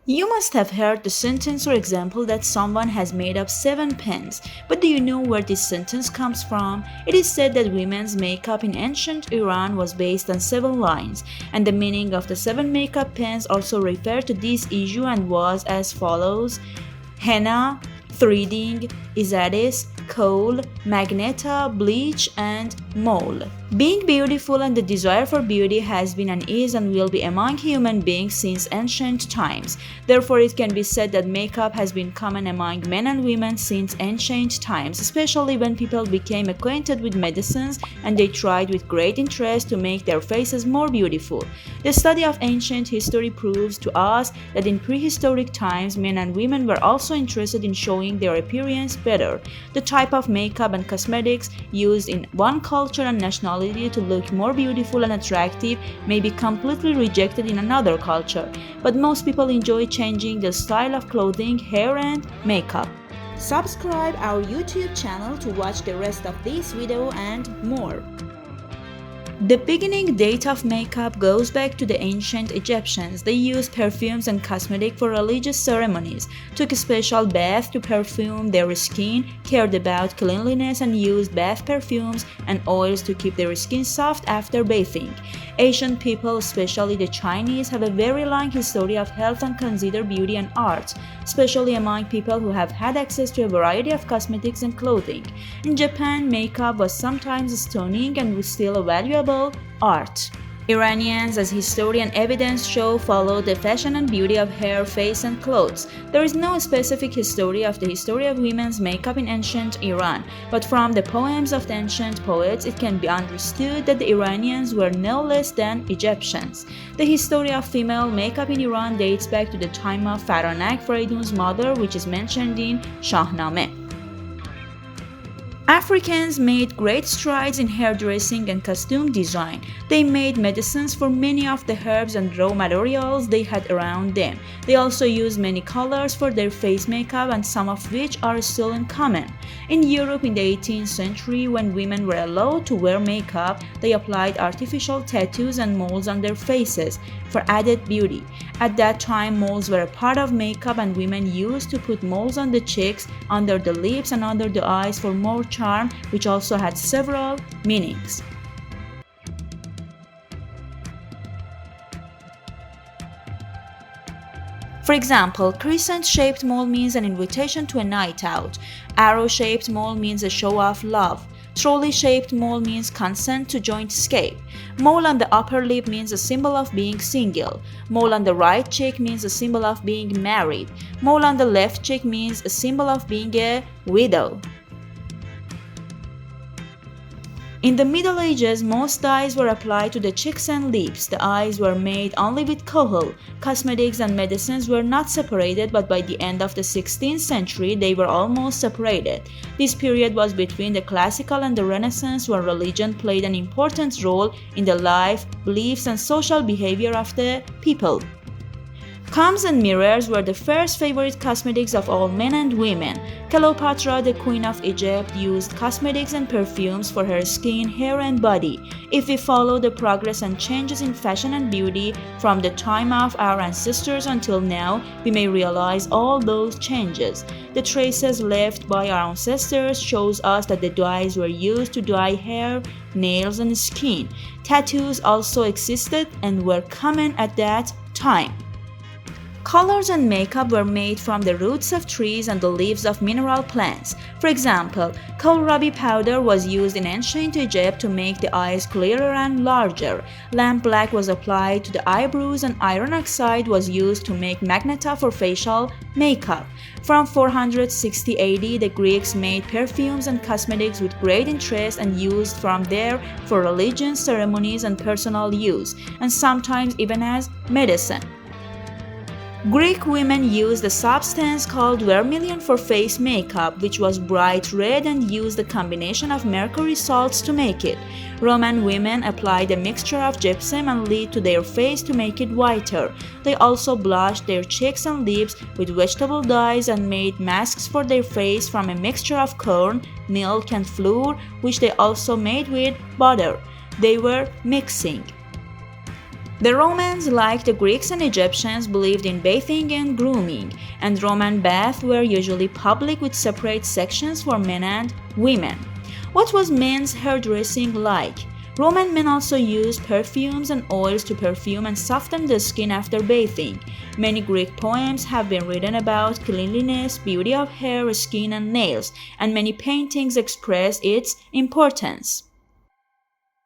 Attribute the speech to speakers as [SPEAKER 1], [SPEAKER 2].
[SPEAKER 1] You must have heard the sentence or example that someone has made up 7 pens, but do you know where this sentence comes from? It is said that women's makeup in ancient Iran was based on 7 lines, and the meaning of the 7 makeup pens also referred to this issue and was as follows: henna, threading, isadis, kohl, magneta, bleach, and mole. Being beautiful and the desire for beauty has been and is and will be among human beings since ancient times. Therefore, it can be said that makeup has been common among men and women since ancient times, especially when people became acquainted with medicines and they tried with great interest to make their faces more beautiful. The study of ancient history proves to us that in prehistoric times, men and women were also interested in showing their appearance better. The type of makeup and cosmetics used in one culture and nationality to look more beautiful and attractive may be completely rejected in another culture, but most people enjoy changing the style of clothing, hair, and makeup. Subscribe our YouTube channel to watch the rest of this video and more. The beginning date of makeup goes back to the ancient Egyptians. They used perfumes and cosmetics for religious ceremonies, took a special bath to perfume their skin, cared about cleanliness, and used bath perfumes and oils to keep their skin soft after bathing. Asian people, especially the Chinese, have a very long history of health and consider beauty an art, especially among people who have had access to a variety of cosmetics and clothing. In Japan, makeup was sometimes stunning and was still a valuable art. Iranians, as history and evidence show, follow the fashion and beauty of hair, face, and clothes. There is no specific history of the history of women's makeup in ancient Iran, but from the poems of the ancient poets, it can be understood that the Iranians were no less than Egyptians. The history of female makeup in Iran dates back to the time of Faranak, Faridun's mother, which is mentioned in Shahnameh. Africans made great strides in hairdressing and costume design. They made medicines for many of the herbs and raw materials they had around them. They also used many colors for their face makeup, and some of which are still in common. In Europe in the 18th century, when women were allowed to wear makeup, they applied artificial tattoos and moles on their faces for added beauty. At that time, moles were a part of makeup, and women used to put moles on the cheeks, under the lips, and under the eyes for more charm, which also had several meanings. For example, crescent-shaped mole means an invitation to a night out. Arrow-shaped mole means a show of love. Trolley-shaped mole means consent to joint escape. Mole on the upper lip means a symbol of being single. Mole on the right cheek means a symbol of being married. Mole on the left cheek means a symbol of being a widow. In the Middle Ages, most dyes were applied to the cheeks and lips. The eyes were made only with kohl. Cosmetics and medicines were not separated, but by the end of the 16th century, they were almost separated. This period was between the Classical and the Renaissance, where religion played an important role in the life, beliefs, and social behavior of the people. Combs and mirrors were the first favorite cosmetics of all men and women. Cleopatra, the queen of Egypt, used cosmetics and perfumes for her skin, hair, and body. If we follow the progress and changes in fashion and beauty from the time of our ancestors until now, we may realize all those changes. The traces left by our ancestors shows us that the dyes were used to dye hair, nails, and skin. Tattoos also existed and were common at that time. Colors and makeup were made from the roots of trees and the leaves of mineral plants. For example, kohlrabi powder was used in ancient Egypt to make the eyes clearer and larger. Lamp black was applied to the eyebrows, and iron oxide was used to make magneta for facial makeup. From 460 AD, the Greeks made perfumes and cosmetics with great interest and used from there for religious ceremonies and personal use, and sometimes even as medicine. Greek women used a substance called vermilion for face makeup, which was bright red, and used a combination of mercury salts to make it. Roman women applied a mixture of gypsum and lead to their face to make it whiter. They also blushed their cheeks and lips with vegetable dyes and made masks for their face from a mixture of corn, milk, and flour, which they also made with butter. They were mixing. The Romans, like the Greeks and Egyptians, believed in bathing and grooming, and Roman baths were usually public with separate sections for men and women. What was men's hairdressing like? Roman men also used perfumes and oils to perfume and soften the skin after bathing. Many Greek poems have been written about cleanliness, beauty of hair, skin, and nails, and many paintings express its importance.